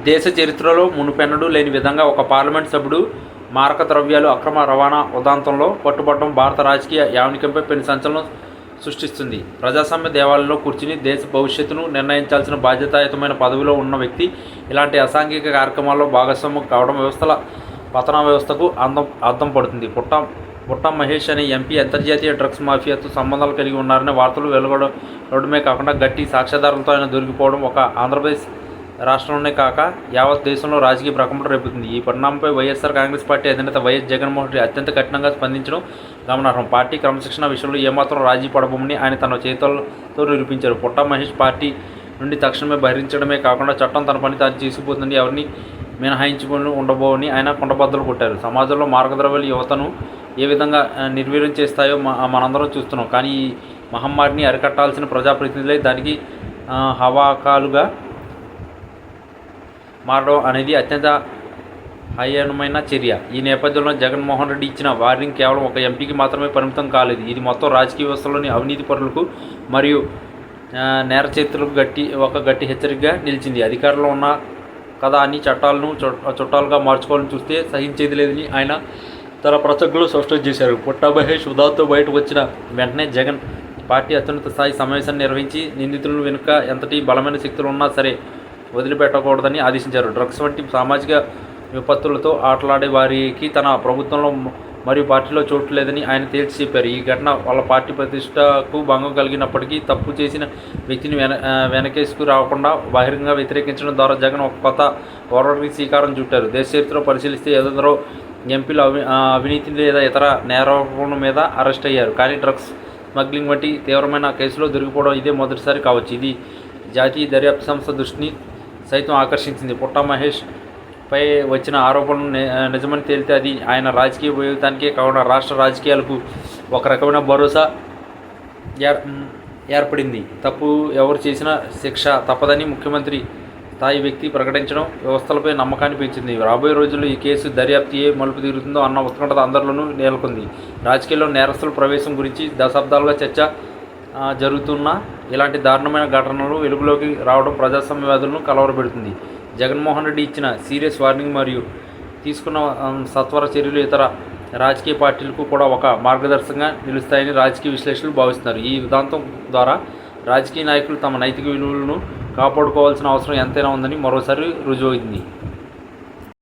దేశ చరిత్రలో మునుపెన్నడూ లేని విధంగా ఒక పార్లమెంట్ సభ్యుడు మారక ద్రవ్యాలు అక్రమ రవాణా ఉదంతంలో పట్టుబడడం భారత రాజకీయ యావనికంపై పెను సంచలనం సృష్టిస్తుంది. ప్రజాస్వామ్య దేవాలయంలో కూర్చుని దేశ భవిష్యత్తును నిర్ణయించాల్సిన బాధ్యతాయుతమైన పదవిలో ఉన్న వ్యక్తి ఇలాంటి అసాంఘిక కార్యక్రమాల్లో భాగస్వామ్యం కావడం వ్యవస్థల పతన వ్యవస్థకు అద్దం పడుతుంది. పుట్ట మహేష్ అనే ఎంపీ అంతర్జాతీయ డ్రగ్స్ మాఫియాతో సంబంధాలు కలిగి ఉన్నారనే వార్తలు వెలువడమే కాకుండా గట్టి సాక్ష్యాధారాలతో ఆయన దొరికిపోవడం ఒక ఆంధ్రప్రదేశ్ రాష్ట్రంలోనే కాక యావత్ దేశంలో రాజకీయ ప్రకంపన రేపుతుంది. ఈ పరిణామంపై వైఎస్ఆర్ కాంగ్రెస్ పార్టీ అధినేత వైఎస్ జగన్మోహన్ రెడ్డి అత్యంత కఠినంగా స్పందించడం గమనార్హం. పార్టీ క్రమశిక్షణ విషయంలో ఏమాత్రం రాజీ పడబోమని ఆయన తన చేతులతో నిరూపించారు. పుట్ట మహేష్ పార్టీ నుండి తక్షణమే బహిరించడమే కాకుండా చట్టం తన పని తాను చేసుకుపోతుంది, ఎవరిని మినహాయించుకొని ఉండబోని ఆయన కుండబద్దలు కొట్టారు. సమాజంలో మార్గద్రవ్యాలు యువతను ఏ విధంగా నిర్వీర్యం చేస్తాయో మనందరం చూస్తున్నాం. కానీ ఈ మహమ్మారిని అరికట్టాల్సిన ప్రజాప్రతినిధులే దానికి హవాకాలుగా మారడం అనేది అత్యంత హేయమైన చర్య. ఈ నేపథ్యంలో జగన్మోహన్ రెడ్డి ఇచ్చిన వార్నింగ్ కేవలం ఒక ఎంపీకి మాత్రమే పరిమితం కాలేదు. ఇది మొత్తం రాజకీయ వ్యవస్థలోని అవినీతి పరులకు మరియు నేర చరిత్రలకు గట్టి హెచ్చరికగా నిలిచింది. అధికారంలో ఉన్న కదా అన్ని చట్టాలను చుట్టాలుగా మార్చుకోవాలని చూస్తే సహించేది లేదని ఆయన తన ప్రసంగంలో స్పష్టం చేశారు. పుట్ట మహేష్ ఉదాంతో బయటకు వచ్చిన వెంటనే జగన్ పార్టీ అత్యున్నత స్థాయి సమావేశాన్ని నిర్వహించి నిందితులను వెనుక ఎంతటి బలమైన శక్తులు ఉన్నా సరే వదిలిపెట్టకూడదని ఆదేశించారు. డ్రగ్స్ వంటి సామాజిక విపత్తులతో ఆటలాడే వారికి తన ప్రభుత్వంలో మరియు పార్టీలో చోటు లేదని ఆయన తేల్చి చెప్పారు. ఈ ఘటన వాళ్ళ పార్టీ ప్రతిష్టకు భంగం కలిగినప్పటికీ తప్పు చేసిన వ్యక్తిని వెనకేసుకు రాకుండా బహిరంగంగా వ్యతిరేకించడం ద్వారా జగన్ ఒక కొత్త పోరాటానికి శ్రీకారం చుట్టారు. దేశ చరిత్రలో పరిశీలిస్తే ఎందరో ఎంపీలు అవినీతి లేదా ఇతర నేరారోపణ మీద అరెస్ట్ అయ్యారు. కానీ డ్రగ్స్ స్మగ్లింగ్ వంటి తీవ్రమైన కేసులో దొరికిపోవడం ఇదే మొదటిసారి కావచ్చు. ఇది జాతీయ దర్యాప్తు సంస్థ దృష్టిని సైతం ఆకర్షించింది. పుట్ట మహేష్ పై వచ్చిన ఆరోపణలు నిజమని తేలితే అది ఆయన రాజకీయ జీవితానికే కాకుండా రాష్ట్ర రాజకీయాలకు ఒక రకమైన భరోసా ఏర్పడింది. తప్పు ఎవరు చేసినా శిక్ష తప్పదని ముఖ్యమంత్రి స్థాయి వ్యక్తి ప్రకటించడం వ్యవస్థలపై నమ్మకాన్ని పెంచింది. రాబోయే రోజుల్లో ఈ కేసు దర్యాప్తు ఏ మలుపు తీరుతుందో అన్న ఉత్కంఠత అందరిలోనూ నెలకొంది. రాజకీయాల్లో నేరస్తుల ప్రవేశం గురించి దశాబ్దాలుగా చర్చ జరుగుతున్న ఇలాంటి దారుణమైన ఘటనలు వెలుగులోకి రావడం ప్రజాస్వామ్యవాదులను కలవరపెడుతుంది. జగన్మోహన్ రెడ్డి ఇచ్చిన సీరియస్ వార్నింగ్ మరియు తీసుకున్న సత్వర చర్యలు ఇతర రాజకీయ పార్టీలకు కూడా ఒక మార్గదర్శకంగా నిలుస్తాయని రాజకీయ విశ్లేషకులు భావిస్తున్నారు. ఈ ఉదంతం ద్వారా రాజకీయ నాయకులు తమ నైతిక విలువలను కాపాడుకోవాల్సిన అవసరం ఎంతైనా ఉందని మరోసారి రుజువైంది.